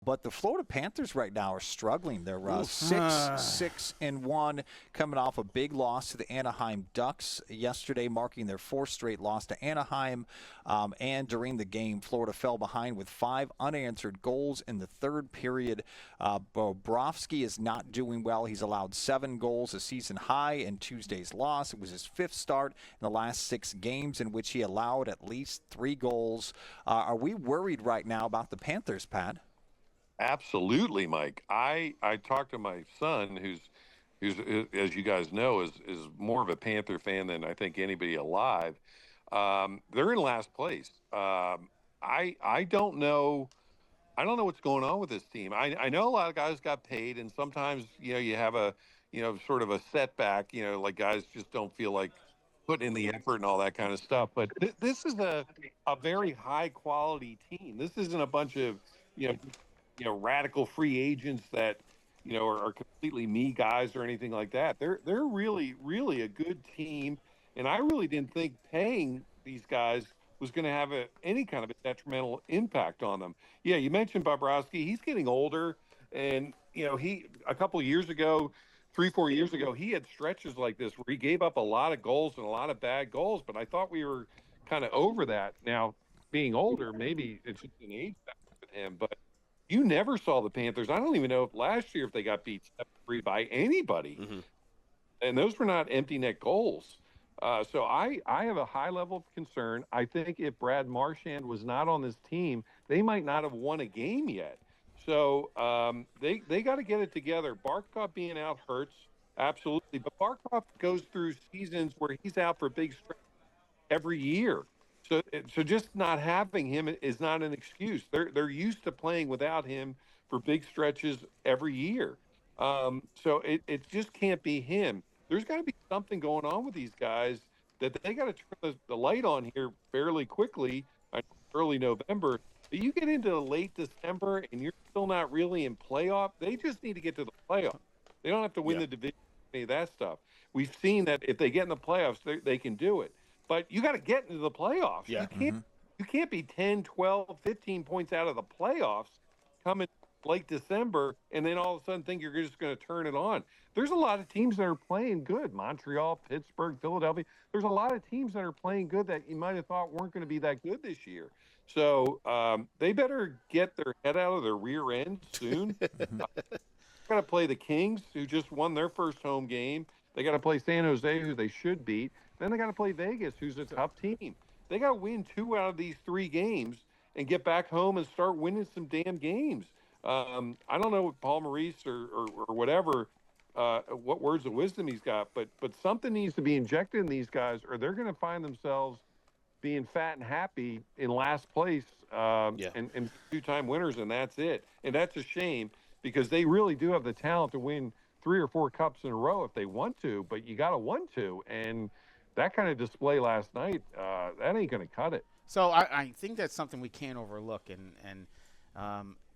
But the Florida Panthers right now are struggling. They're 6-1, coming off a big loss to the Anaheim Ducks yesterday, marking their fourth straight loss to Anaheim. And during the game, Florida fell behind with 5 unanswered goals in the third period. Bobrovsky is not doing well. He's allowed 7 goals, a season high in Tuesday's loss. It was his 5th start in the last 6 games in which he allowed at least 3 goals. Are we worried right now about the Panthers, Pat? Absolutely, Mike. I talked to my son, who's as you guys know, is more of a Panther fan than I think anybody alive. They're in last place. I don't know. I don't know what's going on with this team. I know a lot of guys got paid, and sometimes you have a sort of a setback. Like guys just don't feel like putting in the effort and all that kind of stuff. But this is a very high quality team. This isn't a bunch of radical free agents that are completely me guys or anything like that. They're really a good team, and I really didn't think paying these guys was going to have any kind of a detrimental impact on them. Yeah, you mentioned Bobrovsky. He's getting older, and he a couple of years ago, 3-4 years ago, he had stretches like this where he gave up a lot of goals and a lot of bad goals. But I thought we were kind of over that. Now, being older, maybe it's just an age factor with him, but you never saw the Panthers. I don't even know if last year if they got beat 7-3 by anybody. Mm-hmm. And those were not empty net goals. So I have a high level of concern. I think if Brad Marchand was not on this team, they might not have won a game yet. So they got to get it together. Barkov being out hurts, absolutely. But Barkov goes through seasons where he's out for big stretches every year. So just not having him is not an excuse. They're used to playing without him for big stretches every year. So it just can't be him. There's got to be something going on with these guys that they got to turn the light on here fairly quickly. Early November. But you get into late December and you're still not really in playoff. They just need to get to the playoff. They don't have to win the division, any of that stuff. We've seen that if they get in the playoffs, they can do it. But you got to get into the playoffs. Yeah. You can't be 10, 12, 15 points out of the playoffs coming late December and then all of a sudden think you're just going to turn it on. There's a lot of teams that are playing good. Montreal, Pittsburgh, Philadelphia. There's a lot of teams that are playing good that you might have thought weren't going to be that good this year. So they better get their head out of their rear end soon. Got to play the Kings, who just won their first home game. They got to play San Jose, who they should beat. Then they got to play Vegas, who's a tough team. They got to win 2 out of these 3 games and get back home and start winning some damn games. I don't know what Paul Maurice or whatever, what words of wisdom he's got, but something needs to be injected in these guys, or they're going to find themselves being fat and happy in last place and 2-time winners, and that's it. And that's a shame because they really do have the talent to win 3 or 4 cups in a row if they want to, but you got to want to. And that kind of display last night, that ain't going to cut it. So I think that's something we can't overlook, and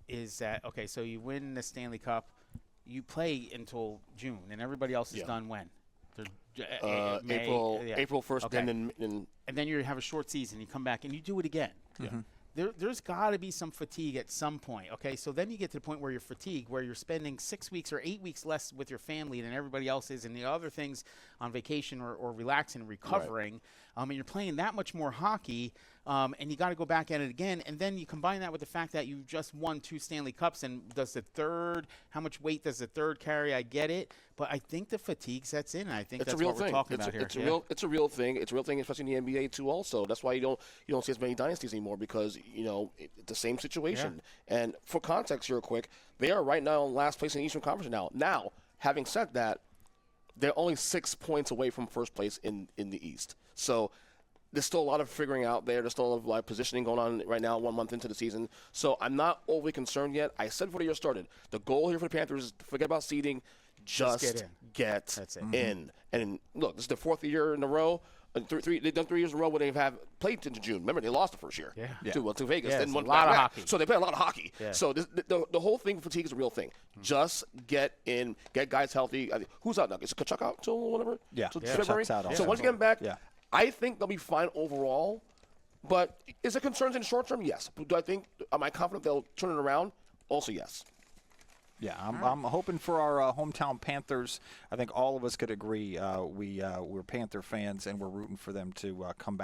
is that, okay, so you win the Stanley Cup, you play until June, and everybody else is done when? May, April 1st, okay. And then you have a short season, you come back, and you do it again. Mm-hmm. There's got to be some fatigue at some point, okay? So then you get to the point where you're fatigued, where you're spending 6 weeks or 8 weeks less with your family than everybody else is, and the other things on vacation or relaxing and recovering, right. And you're playing that much more hockey, and you got to go back at it again, and then you combine that with the fact that you just won 2 Stanley Cups, and how much weight does the third carry? I get it, but I think the fatigue sets in, and I think that's what we're talking about here. It's a real thing. It's a real thing, especially in the NBA too. Also, that's why you don't see as many dynasties anymore because it's the same situation. Yeah. And for context, real quick, they are right now in last place in the Eastern Conference now. Now, having said that, they're only 6 points away from first place in the East. So there's still a lot of figuring out there. There's still a lot of like positioning going on right now, 1 month into the season. So I'm not overly concerned yet. I said before the year started, the goal here for the Panthers is to forget about seeding, just get in. And look, this is the 4th year in a row. They've done 3 years in a row where they've played into June. Remember, they lost the first year to Vegas. Yeah, then won a lot of hockey. So they play a lot of hockey. Yeah. So the whole thing, fatigue is a real thing. Mm-hmm. Just get in, get guys healthy. Who's out now? Is Kachuk out till whatever? Yeah. So February? So once you get them back, I think they'll be fine overall. But is there concerns in the short term? Yes. Am I confident they'll turn it around? Also, yes. Yeah, I'm hoping for our hometown Panthers. I think all of us could agree we're Panther fans, and we're rooting for them to come back.